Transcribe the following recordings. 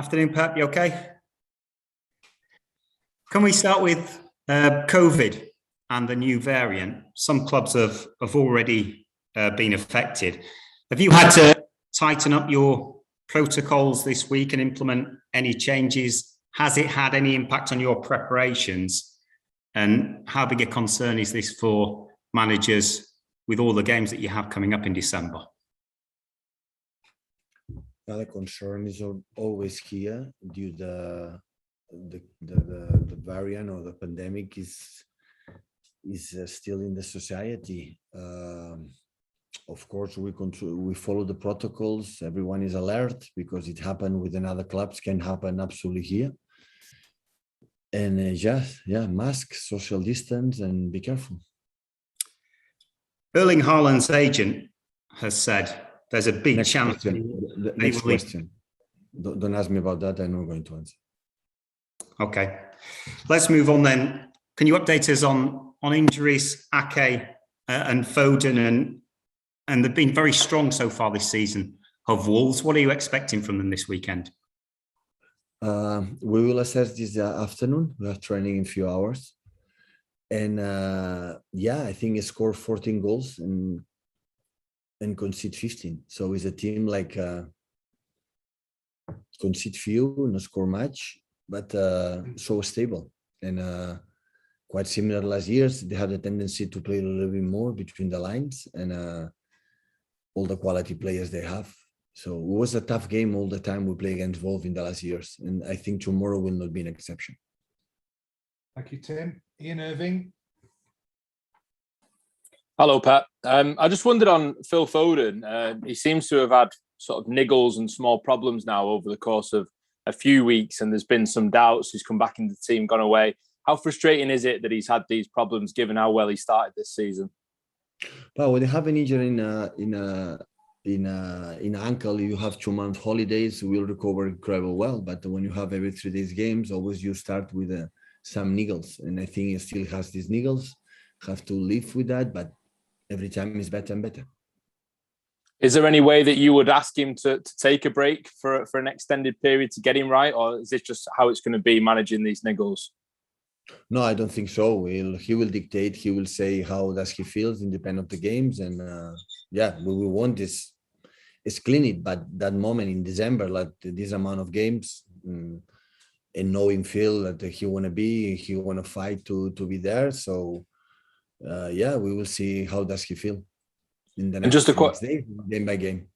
Afternoon, Pep. You okay? Can we start with COVID and the new variant? Some clubs have already been affected. Have you had to tighten up your protocols this week and implement any changes? Has it had any impact on your preparations? And how big a concern is this for managers with all the games that you have coming up in December? The concern is always here due to the variant or the pandemic is still in the society. Of course, we follow the protocols. Everyone is alert because it happened with another clubs, can happen absolutely here. And mask, social distance, and be careful. Erling Haaland's agent has said there's a big chance. Next question. Don't ask me about that. I'm not going to answer. Okay, let's move on then. Can you update us on injuries, Ake and Foden, and they've been very strong so far this season of Wolves. What are you expecting from them this weekend? We will assess this afternoon. We have training in a few hours. And I think he scored 14 goals and concede 15. So it's a team like concede few, not score much, but so stable. And quite similar last years, they had a tendency to play a little bit more between the lines and all the quality players they have. So it was a tough game all the time we play against Wolves in the last years. And I think tomorrow will not be an exception. Thank you, Tim. Ian Irving. Hello, Pat. I just wondered on Phil Foden. He seems to have had sort of niggles and small problems now over the course of a few weeks, and there's been some doubts. He's come back into the team, gone away. How frustrating is it that he's had these problems, given how well he started this season? Well, when you have an injury in ankle, you have 2 month holidays. Will recover incredibly well. But when you have every 3 days games, always you start with some niggles, and I think he still has these niggles. Have to live with that, but every time is better and better. Is there any way that you would ask him to take a break for an extended period to get him right, or is this just how it's going to be managing these niggles? No, I don't think so. He will dictate. He will say how does he feels independent of the games, and we want this. It's clinic, but that moment in December, like this amount of games, and knowing Phil that he want to fight to be there. So we will see how does he feel in the next day, game by game.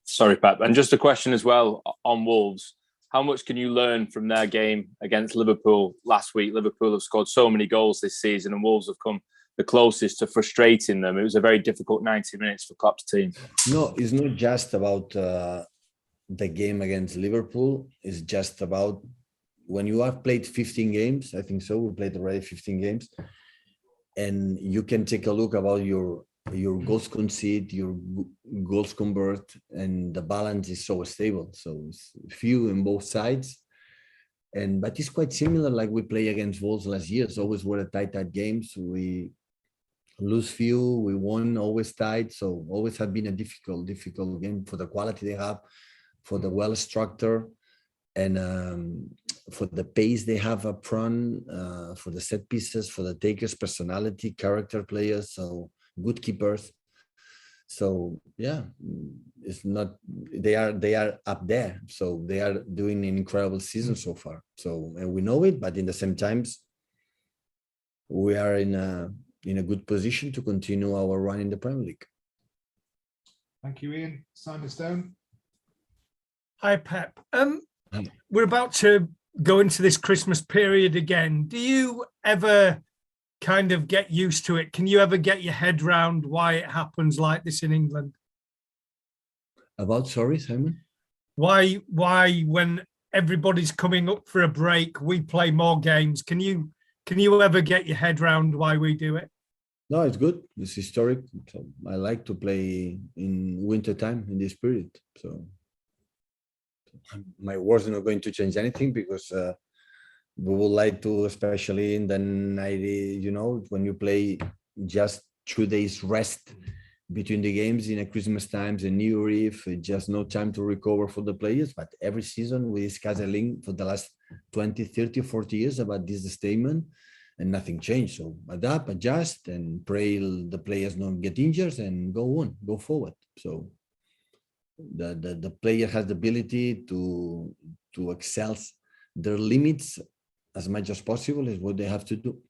Sorry, Pep. And just a question as well on Wolves. How much can you learn from their game against Liverpool last week? Liverpool have scored so many goals this season, and Wolves have come the closest to frustrating them. It was a very difficult 90 minutes for Klopp's team. No, it's not just about the game against Liverpool. It's just about when you have played 15 games, I think so. We played already 15 games. And you can take a look about your goals concede, your goals convert, and the balance is so stable. So it's few in both sides. But it's quite similar like we play against Wolves last year. It's always were tight games. We lose few, we won always tight. So always have been a difficult game for the quality they have, for the well-structured, and for the pace they have up front, for the set pieces, for the takers, personality, character players, so good keepers. So it's not they are up there. So they are doing an incredible season so far. So and we know it, but in the same times, we are in a good position to continue our run in the Premier League. Thank you, Ian. Simon Stone. Hi, Pep. We're about to go into this Christmas period again. Do you ever kind of get used to it? Can you ever get your head round why it happens like this in England? Sorry, Simon? Why when everybody's coming up for a break, we play more games? Can you ever get your head round why we do it? No, it's good. It's historic. So I like to play in winter time in this period. So my words are not going to change anything because we would like to, especially in the 90, when you play just 2 days rest between the games in a Christmas times and New Year Eve, just no time to recover for the players. But every season we discuss a link for the last 20, 30, 40 years about this statement, and nothing changed. So adapt, adjust, and pray the players don't get injured and go on, go forward. So the player has the ability to excel their limits as much as possible is what they have to do.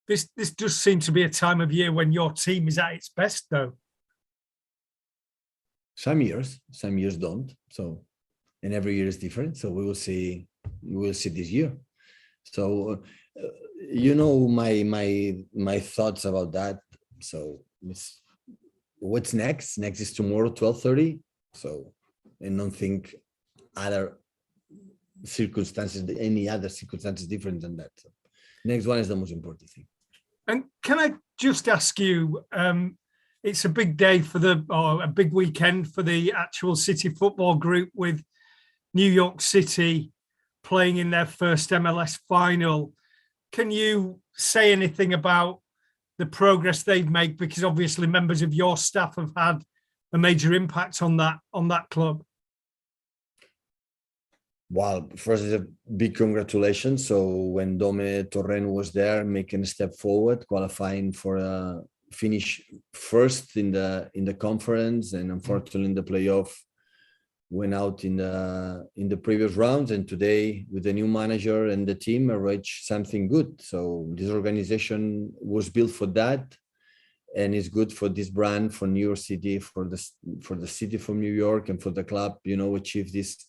This does seem to be a time of year when your team is at its best, though. Some years don't. So, and every year is different. So we will see this year. So, you know, my thoughts about that. So what's next? Next is tomorrow, 12:30. So, and don't think other circumstances, any other circumstances different than that. So next one is the most important thing. And can I just ask you, it's a big day or a big weekend for the actual City football group, with New York City playing in their first MLS final. Can you say anything about the progress they've made? Because obviously members of your staff have had a major impact on that club. Well, first is a big congratulations. So when Dome Torrent was there, making a step forward, qualifying for finish first in the conference, and unfortunately in the playoff went out in the previous rounds. And today, with the new manager and the team, reached something good. So this organization was built for that, and it's good for this brand, for New York City, for the city from New York, and for the club. You know, achieve this,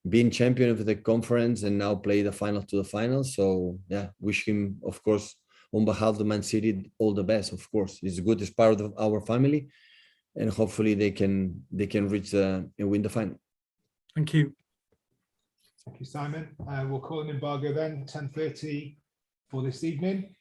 being champion of the conference, and now play the final to the final. So yeah, wish him, of course, on behalf of the Man City, all the best. Of course, it's good as part of our family, and hopefully they can reach and win the final. Thank you. Thank you, Simon. We'll call an embargo then, 10:30 for this evening.